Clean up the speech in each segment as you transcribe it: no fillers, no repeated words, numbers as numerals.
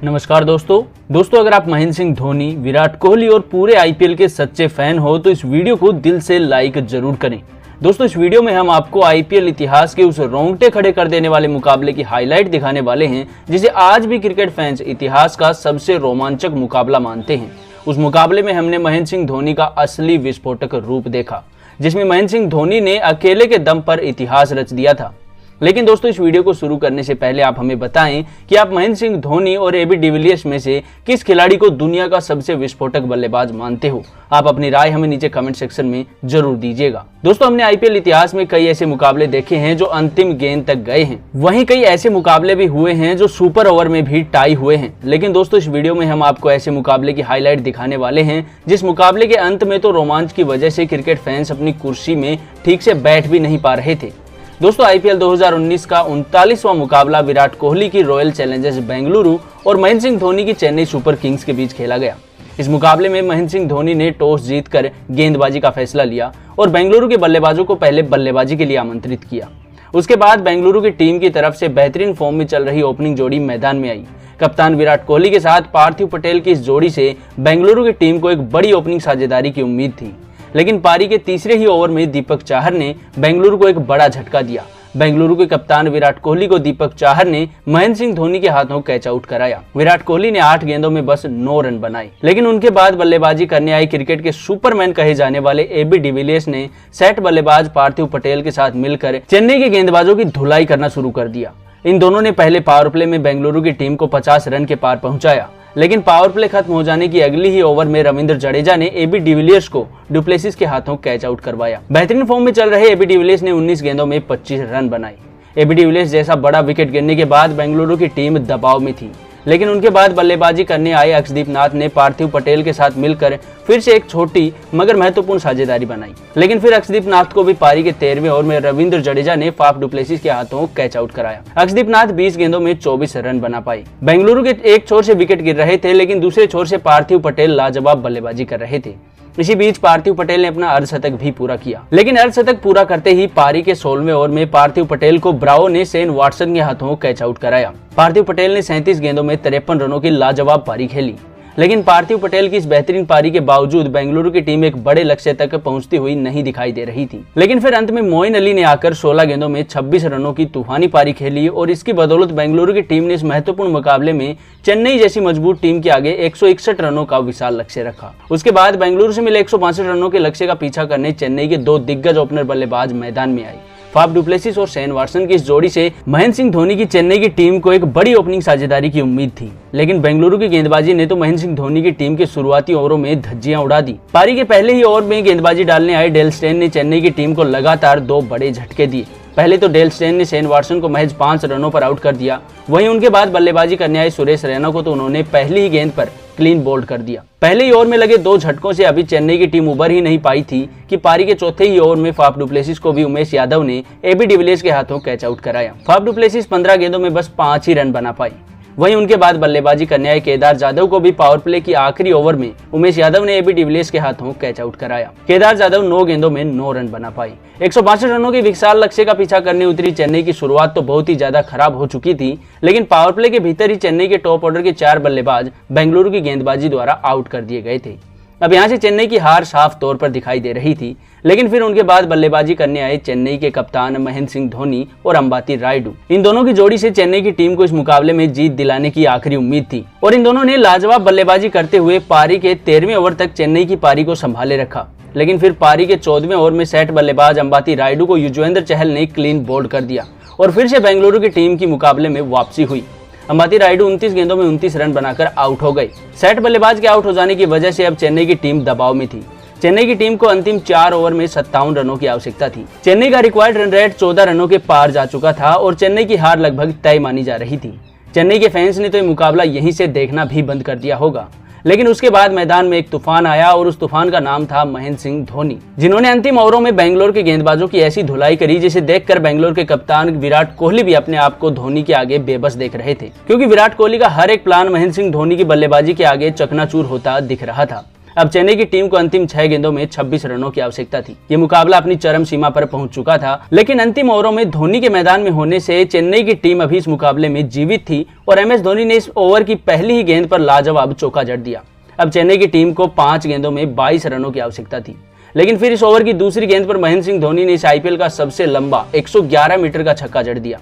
नमस्कार दोस्तों अगर आप महेंद्र सिंह धोनी, विराट कोहली और पूरे आईपीएल के सच्चे फैन हो तो इस वीडियो को दिल से लाइक जरूर करें। दोस्तों इस वीडियो में हम आपको आईपीएल इतिहास के उस रोंगटे खड़े कर देने वाले मुकाबले की हाईलाइट दिखाने वाले हैं जिसे आज भी क्रिकेट फैंस इतिहास का सबसे रोमांचक मुकाबला मानते हैं। उस मुकाबले में हमने महेंद्र सिंह धोनी का असली विस्फोटक रूप देखा, जिसमें महेंद्र सिंह धोनी ने अकेले के दम पर इतिहास रच दिया था। लेकिन दोस्तों इस वीडियो को शुरू करने से पहले आप हमें बताएं कि आप महेंद्र सिंह धोनी और एबी डिविलियर्स में से किस खिलाड़ी को दुनिया का सबसे विस्फोटक बल्लेबाज मानते हो। आप अपनी राय हमें नीचे कमेंट सेक्शन में जरूर दीजिएगा। दोस्तों हमने आईपीएल इतिहास में कई ऐसे मुकाबले देखे हैं जो अंतिम गेंद तक गए हैं, वहीं कई ऐसे मुकाबले भी हुए हैं जो सुपर ओवर में भी टाई हुए हैं। लेकिन दोस्तों इस वीडियो में हम आपको ऐसे मुकाबले की हाईलाइट दिखाने वाले हैं जिस मुकाबले के अंत में तो रोमांच की वजह से क्रिकेट फैंस अपनी कुर्सी में ठीक से बैठ भी नहीं पा रहे थे। दोस्तों आईपीएल 2019 का 39वां मुकाबला विराट कोहली की रॉयल चैलेंजर्स बेंगलुरु और महेंद्र सिंह धोनी की चेन्नई सुपर किंग्स के बीच खेला गया। इस मुकाबले में महेंद्र सिंह धोनी ने टॉस जीतकर गेंदबाजी का फैसला लिया और बेंगलुरु के बल्लेबाजों को पहले बल्लेबाजी के लिए आमंत्रित किया। उसके बाद बेंगलुरु की टीम की तरफ से बेहतरीन फॉर्म में चल रही ओपनिंग जोड़ी मैदान में आई। कप्तान विराट कोहली के साथ पार्थिव पटेल की इस जोड़ी से बेंगलुरु की टीम को एक बड़ी ओपनिंग साझेदारी की उम्मीद थी, लेकिन पारी के तीसरे ही ओवर में दीपक चाहर ने बेंगलुरु को एक बड़ा झटका दिया। बेंगलुरु के कप्तान विराट कोहली को दीपक चाहर ने महेंद्र सिंह धोनी के हाथों कैच आउट कराया। विराट कोहली ने 8 गेंदों में बस 9 रन बनाए, लेकिन उनके बाद बल्लेबाजी करने आए क्रिकेट के सुपरमैन कहे जाने वाले एबी डिविलियर्स ने सेट बल्लेबाज पार्थिव पटेल के साथ मिलकर चेन्नई के गेंदबाजों की धुलाई करना शुरू कर दिया। इन दोनों ने पहले पावर प्ले में बेंगलुरु की टीम को 50 रन के पार पहुंचाया, लेकिन पावर प्ले खत्म हो जाने की अगली ही ओवर में रविंद्र जडेजा ने एबी डिविलियर्स को डुप्लेसिस के हाथों कैच आउट करवाया। बेहतरीन फॉर्म में चल रहे एबी डिविलियर्स ने 19 गेंदों में 25 रन बनाए। एबी डिविलियर्स जैसा बड़ा विकेट गिरने के बाद बेंगलुरु की टीम दबाव में थी, लेकिन उनके बाद बल्लेबाजी करने आए अक्षदीप नाथ ने पार्थिव पटेल के साथ मिलकर फिर से एक छोटी मगर महत्वपूर्ण साझेदारी बनाई। लेकिन फिर अक्षदीप नाथ को भी पारी के 13वें ओवर में रविंद्र जडेजा ने फाफ डुप्लेसिस के हाथों कैच आउट कराया। अक्षदीप नाथ 20 गेंदों में 24 रन बना पाए। बेंगलुरु के एक छोर से विकेट गिर रहे थे, लेकिन दूसरे छोर से पार्थिव पटेल लाजवाब बल्लेबाजी कर रहे थे। इसी बीच पार्थिव पटेल ने अपना अर्धशतक भी पूरा किया, लेकिन अर्धशतक पूरा करते ही पारी के 16वें ओवर में पार्थिव पटेल को ब्रावो ने शेन वॉटसन के हाथों कैच आउट कराया। पार्थिव पटेल ने 37 गेंदों में 53 रनों की लाजवाब पारी खेली, लेकिन पार्थिव पटेल की इस बेहतरीन पारी के बावजूद बेंगलुरु की टीम एक बड़े लक्ष्य तक पहुंचती हुई नहीं दिखाई दे रही थी। लेकिन फिर अंत में मोइन अली ने आकर 16 गेंदों में 26 रनों की तूफानी पारी खेली और इसकी बदौलत बेंगलुरु की टीम ने इस महत्वपूर्ण मुकाबले में चेन्नई जैसी मजबूत टीम के आगे 161 रनों का विशाल लक्ष्य रखा। उसके बाद बेंगलुरु से मिले 162 रनों के लक्ष्य का पीछा करने चेन्नई के 2 दिग्गज ओपनर बल्लेबाज मैदान में आए। फाफ डुप्लेसिस और शेन वॉटसन की इस जोड़ी से महेंद्र सिंह धोनी की चेन्नई की टीम को एक बड़ी ओपनिंग साझेदारी की उम्मीद थी, लेकिन बेंगलुरु की गेंदबाजी ने तो महेंद्र सिंह धोनी की टीम के शुरुआती ओवरों में धज्जियां उड़ा दी। पारी के पहले ही ओवर में गेंदबाजी डालने आए डेल स्टेन ने चेन्नई की टीम को लगातार 2 बड़े झटके दिए। पहले तो डेल स्टेन ने शेन वॉटसन को महज 5 रनों पर आउट कर दिया, वहीं उनके बाद बल्लेबाजी करने आए सुरेश रैना को तो उन्होंने पहली ही गेंद पर क्लीन बोल्ड कर दिया। पहले ही ओवर में लगे 2 झटकों से अभी चेन्नई की टीम उबर ही नहीं पाई थी कि पारी के चौथे ही ओवर में फाफ डुप्लेसिस को भी उमेश यादव ने एबी डिविलियर्स के हाथों कैच आउट कराया। फाफ डुप्लेसिस 15 गेंदों में बस 5 ही रन बना पाई। वहीं उनके बाद बल्लेबाजी करने आए केदार जाधव को भी पावर प्ले की आखिरी ओवर में उमेश यादव ने एबी डिविलियर्स के हाथों कैच आउट कराया। केदार जाधव 9 गेंदों में 9 रन बना पाए। 162 रनों के विशाल लक्ष्य का पीछा करने उतरी चेन्नई की शुरुआत तो बहुत ही ज्यादा खराब हो चुकी थी, लेकिन पावर प्ले के भीतर ही चेन्नई के टॉप ऑर्डर के 4 बल्लेबाज बेंगलुरु की गेंदबाजी द्वारा आउट कर दिए गए थे। अब यहाँ से चेन्नई की हार साफ तौर पर दिखाई दे रही थी, लेकिन फिर उनके बाद बल्लेबाजी करने आए चेन्नई के कप्तान महेंद्र सिंह धोनी और अंबाती रायडू। इन दोनों की जोड़ी से चेन्नई की टीम को इस मुकाबले में जीत दिलाने की आखिरी उम्मीद थी और इन दोनों ने लाजवाब बल्लेबाजी करते हुए पारी के 13वें ओवर तक चेन्नई की पारी को संभाले रखा। लेकिन फिर पारी के 14वें ओवर में सेट बल्लेबाज अंबाती रायडू को युजवेंद्र चहल ने क्लीन बोल्ड कर दिया और फिर से बेंगलुरु की टीम की मुकाबले में वापसी हुई। अंबाती रायडू 29 गेंदों में 29 रन बनाकर आउट हो गए। सेट बल्लेबाज के आउट हो जाने की वजह से अब चेन्नई की टीम दबाव में थी। चेन्नई की टीम को अंतिम 4 ओवर में 57 रनों की आवश्यकता थी। चेन्नई का रिक्वायर्ड रन रेट 14 रनों के पार जा चुका था और चेन्नई की हार लगभग तय मानी जा रही थी। चेन्नई के फैंस ने तो ये मुकाबला यहीं से देखना भी बंद कर दिया होगा, लेकिन उसके बाद मैदान में एक तूफान आया और उस तूफान का नाम था महेंद्र सिंह धोनी, जिन्होंने अंतिम ओवरों में बेंगलोर के गेंदबाजों की ऐसी धुलाई करी जिसे देखकर बेंगलोर के कप्तान विराट कोहली भी अपने आप को धोनी के आगे बेबस देख रहे थे, क्योंकि विराट कोहली का हर एक प्लान महेंद्र सिंह धोनी की बल्लेबाजी के आगे चकनाचूर होता दिख रहा था। अब चेन्नई की टीम को अंतिम 6 गेंदों में 26 रनों की आवश्यकता थी। ये मुकाबला अपनी चरम सीमा पर पहुंच चुका था, लेकिन अंतिम ओवरों में धोनी के मैदान में होने से चेन्नई की टीम अभी इस मुकाबले में जीवित थी और MS धोनी ने इस ओवर की पहली ही गेंद पर लाजवाब चौका जड़ दिया। अब चेन्नई की टीम को 5 गेंदों में 22 रनों की आवश्यकता थी, लेकिन फिर इस ओवर की दूसरी गेंद पर महेंद्र सिंह धोनी ने इस IPL का सबसे लंबा 111 मीटर का छक्का जड़ दिया।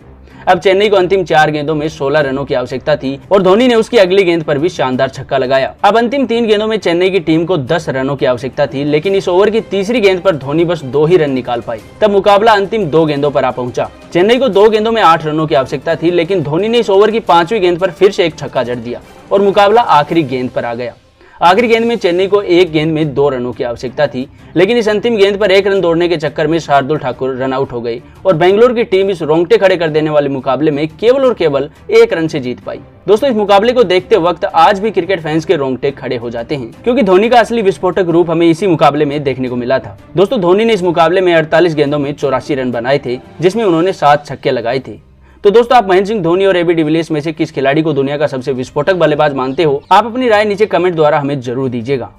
अब चेन्नई को अंतिम 4 गेंदों में 16 रनों की आवश्यकता थी और धोनी ने उसकी अगली गेंद पर भी शानदार छक्का लगाया। अब अंतिम 3 गेंदों में चेन्नई की टीम को 10 रनों की आवश्यकता थी, लेकिन इस ओवर की तीसरी गेंद पर धोनी बस 2 ही रन निकाल पाई। तब मुकाबला अंतिम 2 गेंदों पर आ पहुंचा। चेन्नई को 2 गेंदों में 8 रनों की आवश्यकता थी, लेकिन धोनी ने इस ओवर की 5वीं गेंद पर फिर से एक छक्का जड़ दिया और मुकाबला आखिरी गेंद पर आ गया। आखिरी गेंद में चेन्नई को एक गेंद में 2 रनों की आवश्यकता थी, लेकिन इस अंतिम गेंद पर 1 रन दौड़ने के चक्कर में शार्दुल ठाकुर रन आउट हो गई और बेंगलुरु की टीम इस रोंगटे खड़े कर देने वाले मुकाबले में केवल और केवल 1 रन से जीत पाई। दोस्तों, इस मुकाबले को देखते वक्त आज भी क्रिकेट फैंस के रोंगटे खड़े हो जाते हैं, क्योंकि धोनी का असली विस्फोटक रूप हमें इसी मुकाबले में देखने को मिला था। दोस्तों, धोनी ने इस मुकाबले में 48 गेंदों में 84 रन बनाए थे, जिसमें उन्होंने 7 छक्के लगाए थे। तो दोस्तों, आप महेंद्र सिंह धोनी और AB डिविलियर्स में से किस खिलाड़ी को दुनिया का सबसे विस्फोटक बल्लेबाज मानते हो? आप अपनी राय नीचे कमेंट द्वारा हमें जरूर दीजिएगा।